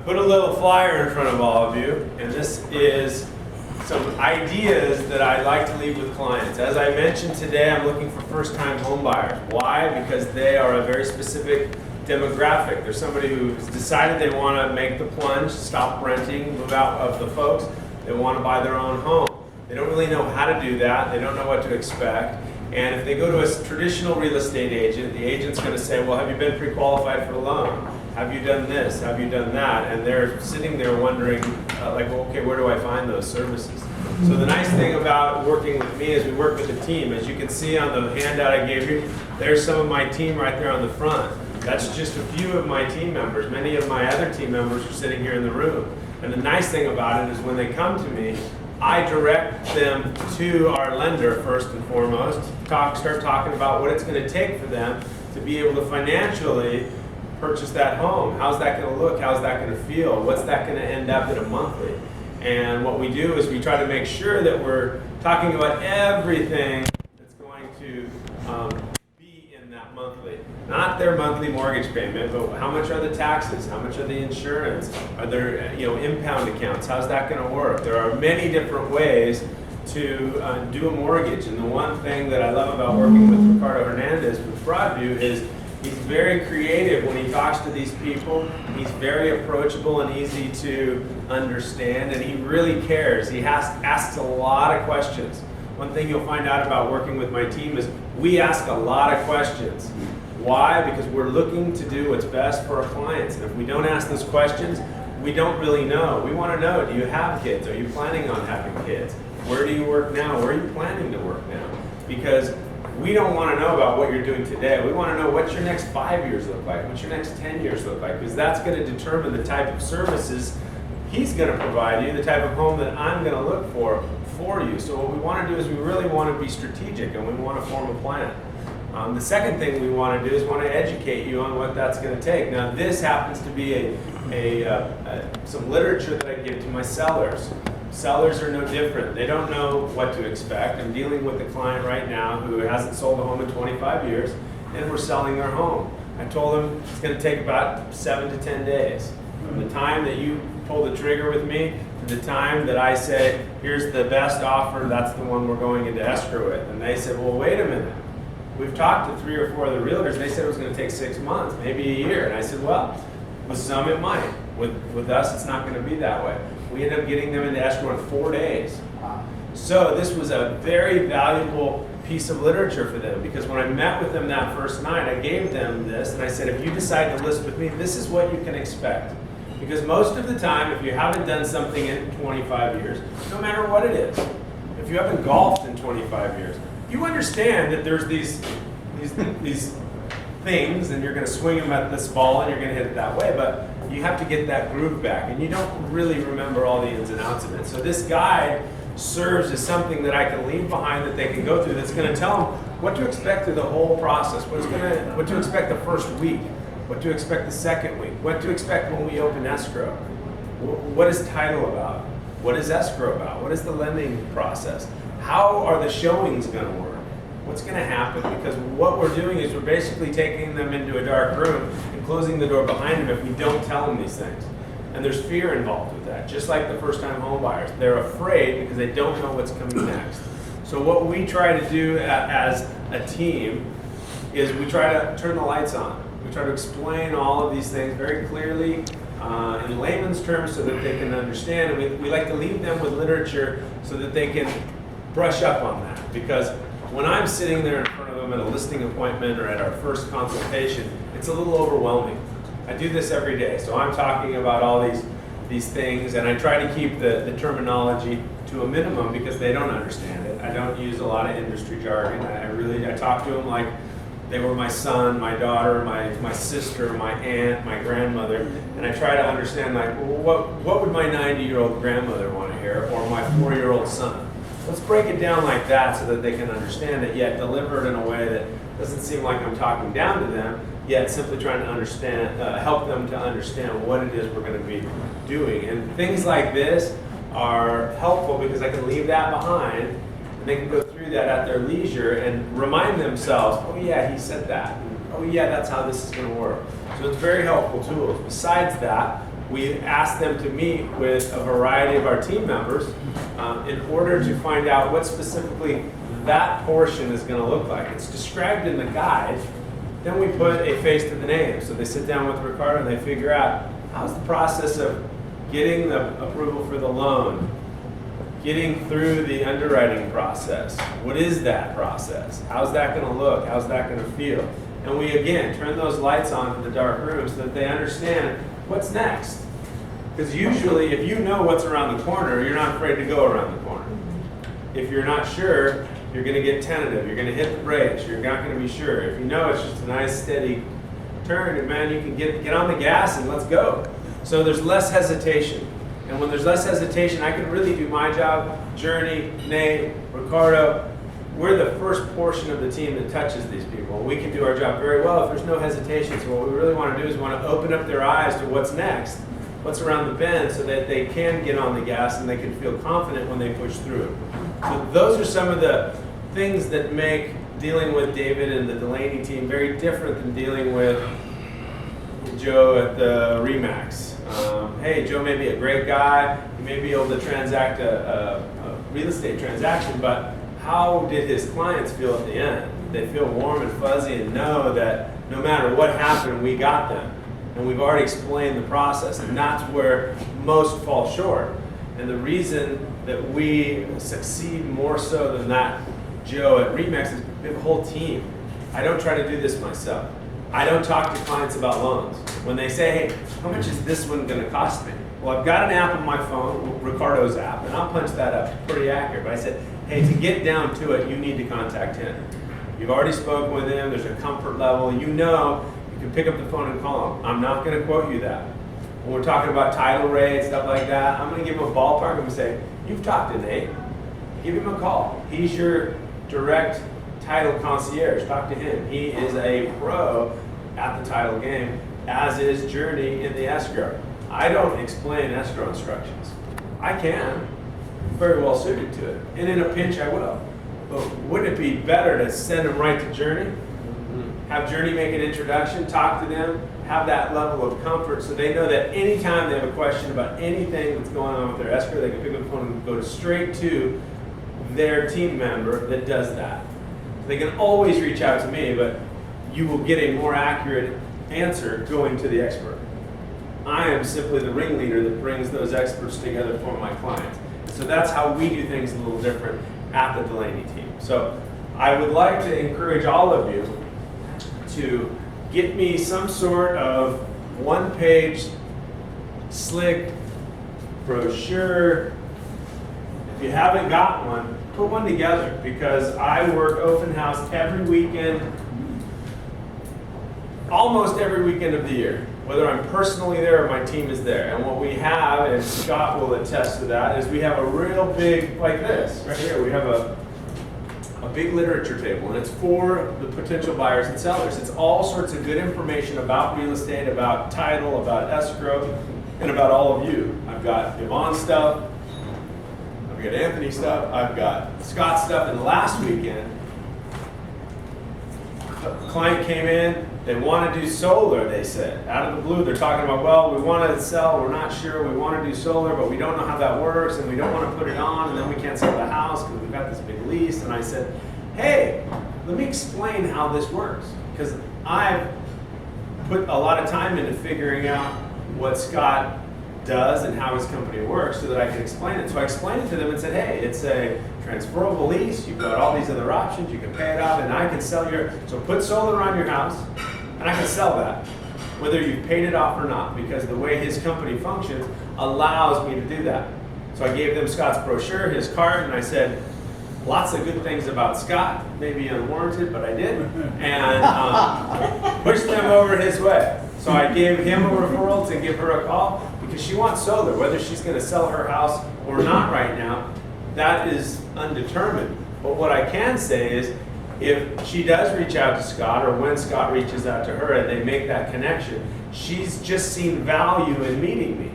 put a little flyer in front of all of you, and this is some ideas that I like to leave with clients. As I mentioned today, I'm looking for first-time home buyers. Why? Because they are a very specific demographic. There's somebody who's decided they want to make the plunge, stop renting, move out of the folks. They want to buy their own home. They don't really know how to do that. They don't know what to expect. And if they go to a traditional real estate agent, the agent's going to say, well, have you been pre-qualified for a loan? Have you done this? Have you done that? And they're sitting there wondering, like, well, okay, where do I find those services? So the nice thing about working with me is we work with a team. As you can see on the handout I gave you, there's some of my team right there on the front. That's just a few of my team members. Many of my other team members are sitting here in the room. And the nice thing about it is when they come to me, I direct them to our lender first and foremost, start talking about what it's going to take for them to be able to financially purchase that home. How's that going to look? How's that going to feel? What's that going to end up at a monthly? And what we do is we try to make sure that we're talking about everything that's going to be in that monthly. Not their monthly mortgage payment, but how much are the taxes? How much are the insurance? Are there impound accounts? How's that going to work? There are many different ways to do a mortgage. And the one thing that I love about working with Ricardo Hernandez with Broadview is he's very creative when he talks to these people. He's very approachable and easy to understand, and he really cares. He asks a lot of questions. One thing you'll find out about working with my team is we ask a lot of questions. Why? Because we're looking to do what's best for our clients. And if we don't ask those questions, we don't really know. We want to know, do you have kids? Are you planning on having kids? Where do you work now? Where are you planning to work now? Because we don't want to know about what you're doing today. We want to know what's your next 5 years look like, what's your next 10 years look like, because that's going to determine the type of services he's going to provide you, the type of home that I'm going to look for you. So what we want to do is we really want to be strategic and we want to form a plan. The second thing we want to do is want to educate you on what that's going to take. Now this happens to be some literature that I give to my sellers. Sellers are no different. They don't know what to expect. I'm dealing with a client right now who hasn't sold a home in 25 years, and we're selling their home. I told him it's going to take about 7 to 10 days. From the time that you pull the trigger with me to the time that I say, here's the best offer, that's the one we're going into escrow with. And they said, well, wait a minute. We've talked to 3 or 4 other realtors, and they said it was going to take 6 months, maybe a year. And I said, well, with some it might. With us, it's not going to be that way. We ended up getting them into escrow in 4 days. So this was a very valuable piece of literature for them, because when I met with them that first night, I gave them this, and I said, if you decide to list with me, this is what you can expect. Because most of the time, if you haven't done something in 25 years, no matter what it is, if you haven't golfed in 25 years, you understand that there's these things, and you're going to swing them at this ball, and you're going to hit it that way, but you have to get that groove back, and you don't really remember all the ins and outs of it. So this guide serves as something that I can leave behind that they can go through that's going to tell them what to expect through the whole process, what to expect the first week, what to expect the second week, what to expect when we open escrow. What is title about? What is escrow about? What is the lending process? How are the showings going to work? What's going to happen? Because what we're doing is we're basically taking them into a dark room and closing the door behind them if we don't tell them these things. And there's fear involved with that, just like the first-time home buyers. They're afraid because they don't know what's coming next. So what we try to do as a team is we try to turn the lights on. We try to explain all of these things very clearly in layman's terms so that they can understand. And we like to leave them with literature so that they can brush up on that. Because when I'm sitting there in front of them at a listing appointment or at our first consultation, it's a little overwhelming. I do this every day, so I'm talking about all these things, and I try to keep the terminology to a minimum because they don't understand it. I don't use a lot of industry jargon. I talk to them like they were my son, my daughter, my sister, my aunt, my grandmother, and I try to understand, like, well, what would my 90-year-old grandmother want to hear, or my 4-year-old son? Let's break it down like that so that they can understand it, yet deliver it in a way that doesn't seem like I'm talking down to them, yet simply trying to understand, help them to understand what it is we're going to be doing. And things like this are helpful because I can leave that behind, and they can go through that at their leisure and remind themselves, oh yeah, he said that. Oh yeah, that's how this is going to work. So it's very helpful tools. Besides that, we ask them to meet with a variety of our team members in order to find out what specifically that portion is going to look like. It's described in the guide. Then we put a face to the name. So they sit down with Ricardo and they figure out, how's the process of getting the approval for the loan, getting through the underwriting process. What is that process? How's that going to look? How's that going to feel? And we, again, turn those lights on in the dark room so that they understand what's next. Because usually, if you know what's around the corner, you're not afraid to go around the corner. If you're not sure, you're going to get tentative. You're going to hit the brakes. You're not going to be sure. If you know it's just a nice, steady turn, and man, you can get on the gas and let's go. So there's less hesitation. And when there's less hesitation, I can really do my job. Journey, Nate, Ricardo, we're the first portion of the team that touches these people. We can do our job very well if there's no hesitation. So what we really want to do is we want to open up their eyes to what's next, what's around the bend, so that they can get on the gas and they can feel confident when they push through. So those are some of the things that make dealing with David and the Delaney team very different than dealing with Joe at the Remax. Hey, Joe may be a great guy. He may be able to transact a real estate transaction, but how did his clients feel at the end? They feel warm and fuzzy and know that no matter what happened, we got them. And we've already explained the process, and that's where most fall short. And the reason that we succeed more so than that Joe at Remax is we have a whole team. I don't try to do this myself. I don't talk to clients about loans. When they say, hey, how much is this one going to cost me? Well, I've got an app on my phone, Ricardo's app, and I'll punch that up. Pretty accurate. But I said, hey, to get down to it, you need to contact him. You've already spoken with him. There's a comfort level. You know you can pick up the phone and call him. I'm not going to quote you that. When we're talking about title rates, stuff like that, I'm going to give him a ballpark. I'm going to say, you've talked to Nate. Give him a call. He's your direct title concierge. Talk to him. He is a pro at the title game, as is Journey in the escrow. I don't explain escrow instructions. I can. I'm very well suited to it. And in a pinch, I will. But wouldn't it be better to send them right to Journey? Have Journey make an introduction, talk to them, have that level of comfort so they know that anytime they have a question about anything that's going on with their escrow, they can pick up the phone and go straight to their team member that does that. So they can always reach out to me, but you will get a more accurate answer going to the expert. I am simply the ringleader that brings those experts together for my clients. So that's how we do things a little different at the Delaney team. So I would like to encourage all of you to get me some sort of one-page, slick brochure. If you haven't got one, put one together, because I work open house every weekend, almost every weekend of the year, whether I'm personally there or my team is there. And what we have, and Scott will attest to that, is we have a real big, like this, right here, we have a big literature table, and it's for the potential buyers and sellers. It's all sorts of good information about real estate, about title, about escrow, and about all of you. I've got Yvonne stuff, I've got Anthony stuff, I've got Scott stuff, and last weekend, a client came in, they want to do solar, they said. Out of the blue, they're talking about, well, we want to sell, we're not sure, we want to do solar, but we don't know how that works, and we don't want to put it on, and then we can't sell the house because we've got this big lease. And I said, hey, let me explain how this works, because I've put a lot of time into figuring out what Scott does and how his company works so that I can explain it. So I explained it to them and said, hey, it's a transferable lease, you've got all these other options, you can pay it off, and I can sell so put solar on your house, and I can sell that, whether you've paid it off or not, because the way his company functions allows me to do that. So I gave them Scott's brochure, his card, and I said, lots of good things about Scott, maybe unwarranted, but I did, and pushed them over his way. So I gave him a referral to give her a call, because she wants solar. Whether she's going to sell her house or not right now, that is undetermined. But what I can say is, if she does reach out to Scott, or when Scott reaches out to her and they make that connection, she's just seen value in meeting me.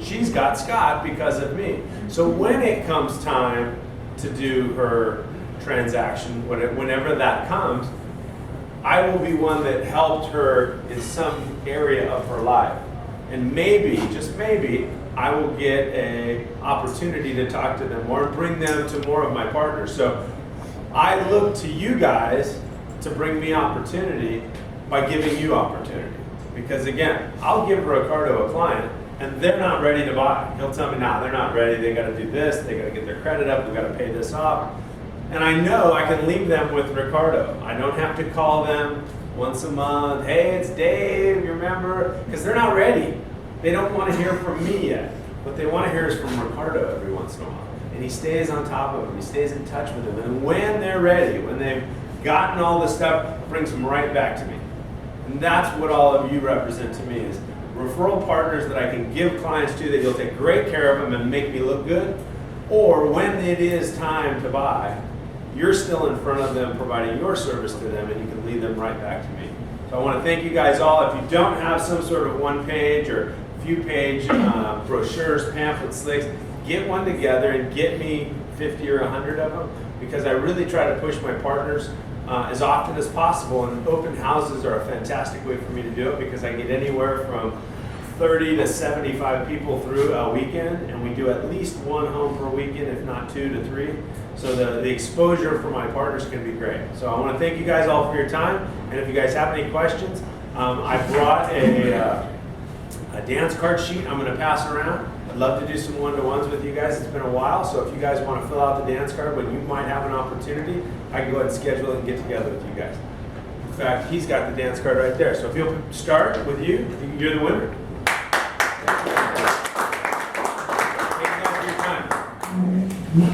She's got Scott because of me. So when it comes time to do her transaction, whenever that comes, I will be one that helped her in some area of her life. And maybe, just maybe, I will get an opportunity to talk to them or bring them to more of my partners. So I look to you guys to bring me opportunity by giving you opportunity. Because again, I'll give Ricardo a client and they're not ready to buy. He'll tell me, nah, they're not ready. They got to do this. They got to get their credit up. We got to pay this off. And I know I can leave them with Ricardo. I don't have to call them once a month. Hey, it's Dave, you remember? Because they're not ready. They don't want to hear from me yet. What they want to hear is from Ricardo every once in a while. And he stays on top of them. He stays in touch with them. And when they're ready, when they've gotten all this stuff, brings them right back to me. And that's what all of you represent to me, is referral partners that I can give clients to that you'll take great care of them and make me look good. Or when it is time to buy, you're still in front of them providing your service to them and you can lead them right back to me. So I want to thank you guys all. If you don't have some sort of one-page or few-page brochures, pamphlets, slicks, get one together and get me 50 or 100 of them, because I really try to push my partners as often as possible, and open houses are a fantastic way for me to do it because I get anywhere from 30 to 75 people through a weekend, and we do at least one home per weekend, if not 2 to 3. So the exposure for my partners can be great. So I want to thank you guys all for your time, and if you guys have any questions, I brought a dance card sheet I'm going to pass around. I'd love to do some one-to-ones with you guys. It's been a while, so if you guys want to fill out the dance card when you might have an opportunity, I can go ahead and schedule it and get together with you guys. In fact, he's got the dance card right there. So if you'll start with you, you're the winner.